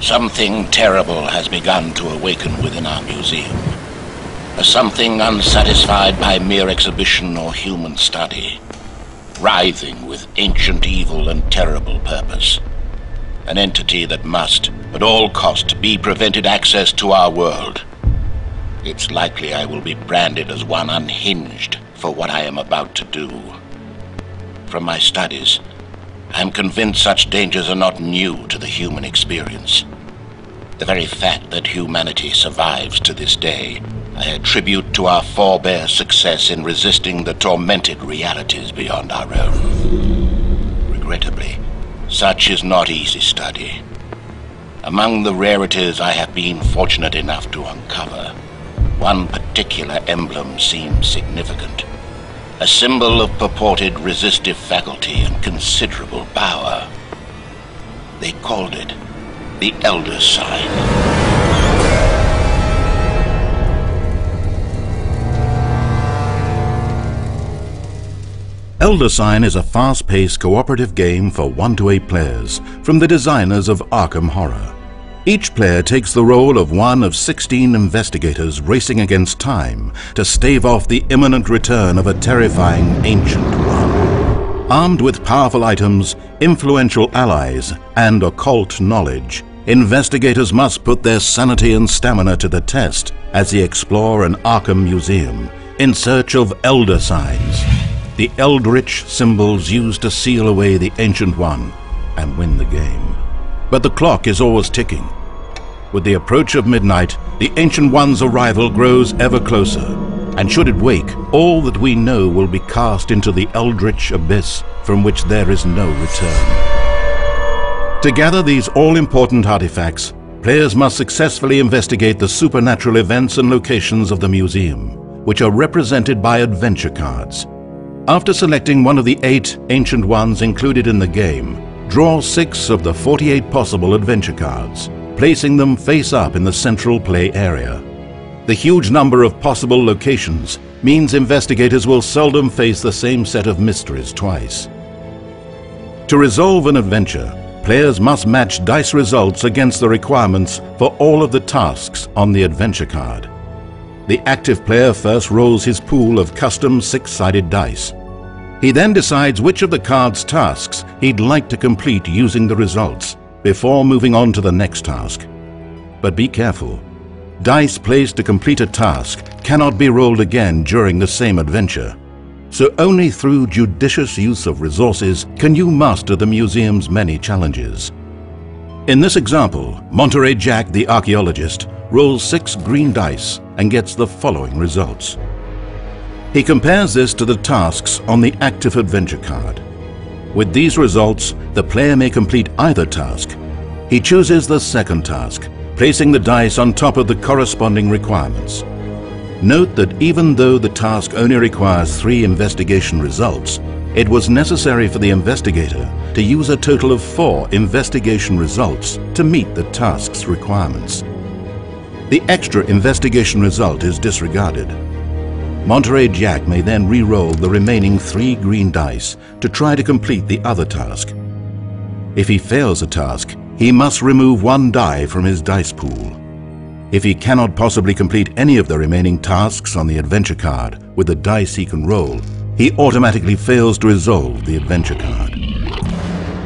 Something terrible has begun to awaken within our museum. A something unsatisfied by mere exhibition or human study, writhing with ancient evil and terrible purpose. An entity that must, at all cost, be prevented access to our world. It's likely I will be branded as one unhinged for what I am about to do. From my studies, I am convinced such dangers are not new to the human experience. The very fact that humanity survives to this day, I attribute to our forebears' success in resisting the tormented realities beyond our own. Regrettably, such is not easy study. Among the rarities I have been fortunate enough to uncover, one particular emblem seems significant. A symbol of purported resistive faculty and considerable power. They called it the Elder Sign. Elder Sign is a fast-paced cooperative game for 1 to 8 players from the designers of Arkham Horror. Each player takes the role of one of 16 investigators racing against time to stave off the imminent return of a terrifying Ancient One. Armed with powerful items, influential allies, and occult knowledge, investigators must put their sanity and stamina to the test as they explore an Arkham museum in search of Elder Signs, the eldritch symbols used to seal away the Ancient One and win the game. But the clock is always ticking. With the approach of midnight, the Ancient One's arrival grows ever closer, and should it wake, all that we know will be cast into the eldritch abyss from which there is no return. To gather these all-important artifacts, players must successfully investigate the supernatural events and locations of the museum, which are represented by adventure cards. After selecting one of the 8 Ancient Ones included in the game, draw 6 of the 48 possible adventure cards, placing them face up in the central play area. The huge number of possible locations means investigators will seldom face the same set of mysteries twice. To resolve an adventure, players must match dice results against the requirements for all of the tasks on the adventure card. The active player first rolls his pool of custom 6-sided dice. He then decides which of the card's tasks he'd like to complete using the results before moving on to the next task. But be careful. Dice placed to complete a task cannot be rolled again during the same adventure. So only through judicious use of resources can you master the museum's many challenges. In this example, Monterey Jack the archaeologist rolls 6 green dice and gets the following results. He compares this to the tasks on the active adventure card. With these results, the player may complete either task. He chooses the second task, placing the dice on top of the corresponding requirements. Note that even though the task only requires 3 investigation results, it was necessary for the investigator to use a total of 4 investigation results to meet the task's requirements. The extra investigation result is disregarded. Monterey Jack may then re-roll the remaining 3 green dice to try to complete the other task. If he fails a task, he must remove 1 die from his dice pool. If he cannot possibly complete any of the remaining tasks on the adventure card with the dice he can roll, he automatically fails to resolve the adventure card.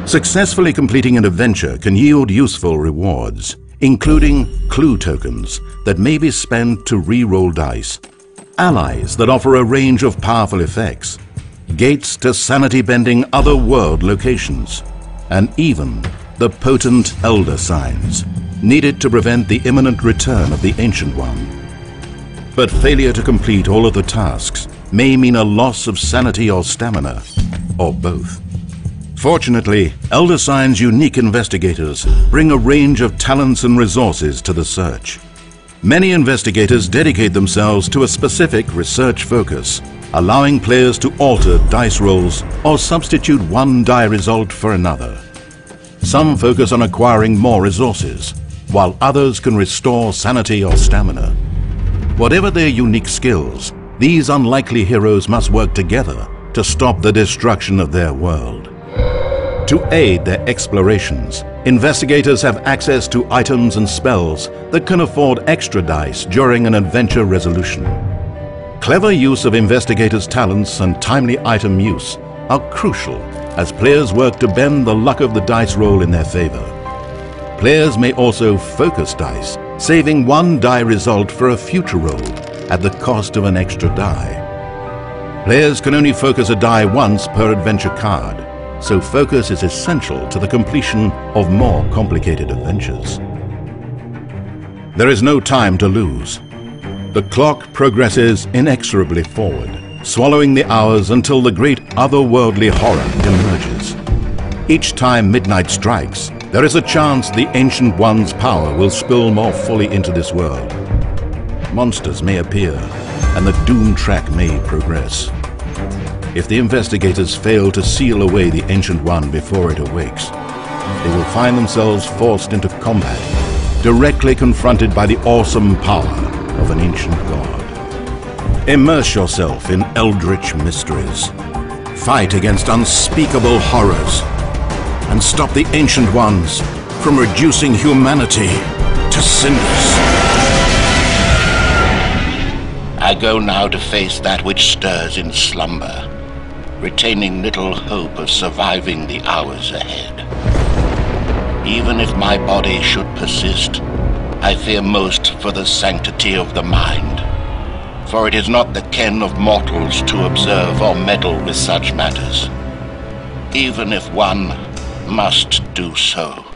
Successfully completing an adventure can yield useful rewards, including clue tokens that may be spent to re-roll dice, allies that offer a range of powerful effects, gates to sanity-bending other-world locations, and even the potent Elder Signs, needed to prevent the imminent return of the Ancient One. But failure to complete all of the tasks may mean a loss of sanity or stamina, or both. Fortunately, Elder Sign's unique investigators bring a range of talents and resources to the search. Many investigators dedicate themselves to a specific research focus, allowing players to alter dice rolls or substitute 1 die result for another. Some focus on acquiring more resources, while others can restore sanity or stamina. Whatever their unique skills, these unlikely heroes must work together to stop the destruction of their world. To aid their explorations, Investigators have access to items and spells that can afford extra dice during an adventure resolution. Clever use of investigators' talents and timely item use are crucial as players work to bend the luck of the dice roll in their favor. Players may also focus dice, saving one die result for a future roll at the cost of an extra die. Players can only focus a die once per adventure card, so focus is essential to the completion of more complicated adventures. There is no time to lose. The clock progresses inexorably forward, swallowing the hours until the great otherworldly horror emerges. Each time midnight strikes, there is a chance the Ancient One's power will spill more fully into this world. Monsters may appear, and the doom track may progress. If the investigators fail to seal away the Ancient One before it awakes, they will find themselves forced into combat, directly confronted by the awesome power of an ancient god. Immerse yourself in eldritch mysteries. Fight against unspeakable horrors, and stop the Ancient Ones from reducing humanity to cinders. I go now to face that which stirs in slumber, retaining little hope of surviving the hours ahead. Even if my body should persist, I fear most for the sanctity of the mind, for it is not the ken of mortals to observe or meddle with such matters, even if one must do so.